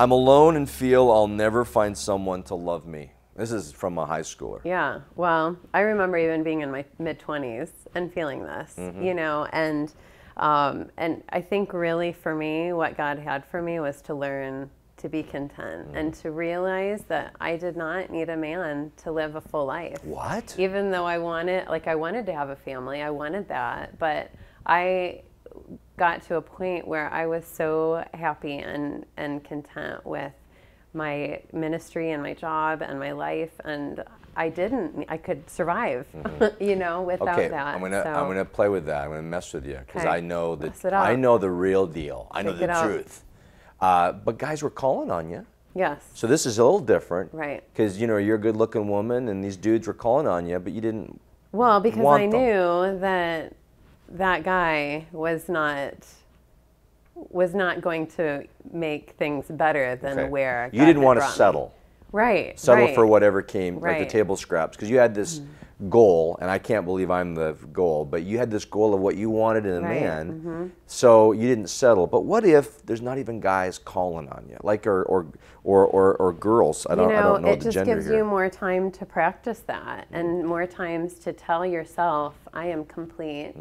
I'm alone and feel I'll never find someone to love me. This is from a high schooler. Yeah, well, I remember even being in my mid-20s and feeling this, you know, and I think really for me, what God had for me was to learn to be content and to realize that I did not need a man to live a full life. What? Even though I wanted to have a family, I wanted that, but I got to a point where I was so happy and content with my ministry and my job and my life, and I could survive, you know, without that. I'm gonna play with that. I'm gonna mess with you because I know I know the real deal. I know the truth. But guys were calling on you. Yes. So this is a little different, right? Because you know you're a good-looking woman, and these dudes were calling on you, but you didn't. Well, because want I them. knew that guy was not going to make things better than where God you didn't had want to brought me. settle. Right. Settle right. for whatever came, like the Right. table scraps, because you had this goal, and I can't believe I'm the goal, but you had this goal of what you wanted in a man, so you didn't settle. But what if there's not even guys calling on you, like or girls? I don't know it the just gender gives here. you more time to practice that, and more times to tell yourself, I am complete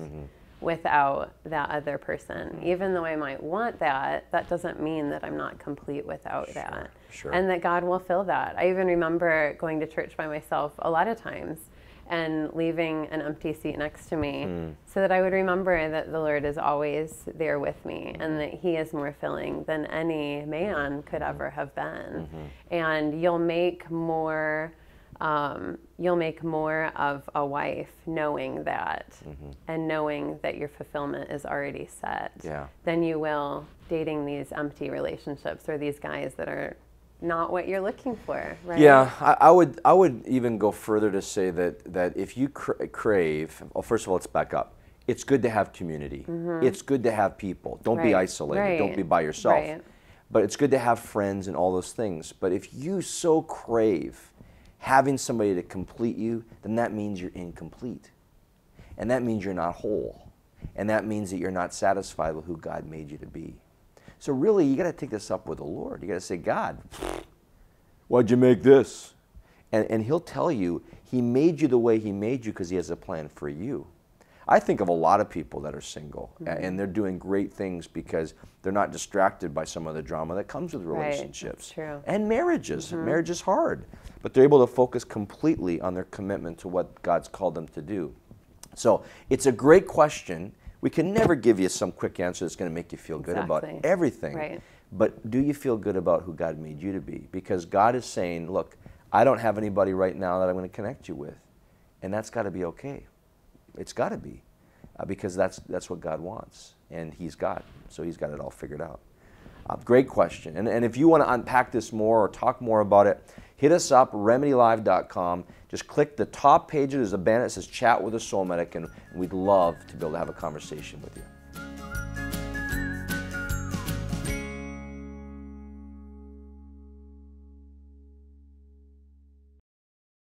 without that other person. Even though I might want that, that doesn't mean that I'm not complete without that. Sure. And that God will fill that. I even remember going to church by myself a lot of times and leaving an empty seat next to me so that I would remember that the Lord is always there with me and that He is more filling than any man could ever have been. And you'll make more of a wife knowing that and knowing that your fulfillment is already set than you will dating these empty relationships or these guys that are not what you're looking for, right? Yeah, I would even go further to say that if you crave, well, first of all, let's back up. It's good to have community. It's good to have people. Don't be isolated. Don't be by yourself. Right. But it's good to have friends and all those things. But if you so crave having somebody to complete you, then that means you're incomplete. And that means you're not whole. And that means that you're not satisfied with who God made you to be. So really, you got to take this up with the Lord. You got to say, God, why'd you make this? And He'll tell you He made you the way He made you because He has a plan for you. I think of a lot of people that are single, and they're doing great things because they're not distracted by some of the drama that comes with relationships. Right, that's true. And marriages. Marriage is hard, but they're able to focus completely on their commitment to what God's called them to do. So it's a great question. We can never give you some quick answer that's going to make you feel good about everything. Right. But do you feel good about who God made you to be? Because God is saying, look, I don't have anybody right now that I'm going to connect you with. And that's got to be okay. It's got to be. Because that's what God wants. And He's God. So He's got it all figured out. Great question. And if you want to unpack this more or talk more about it, hit us up, remedylive.com. Just click the top page. There's a banner that says Chat with a Soul Medic, and we'd love to be able to have a conversation with you.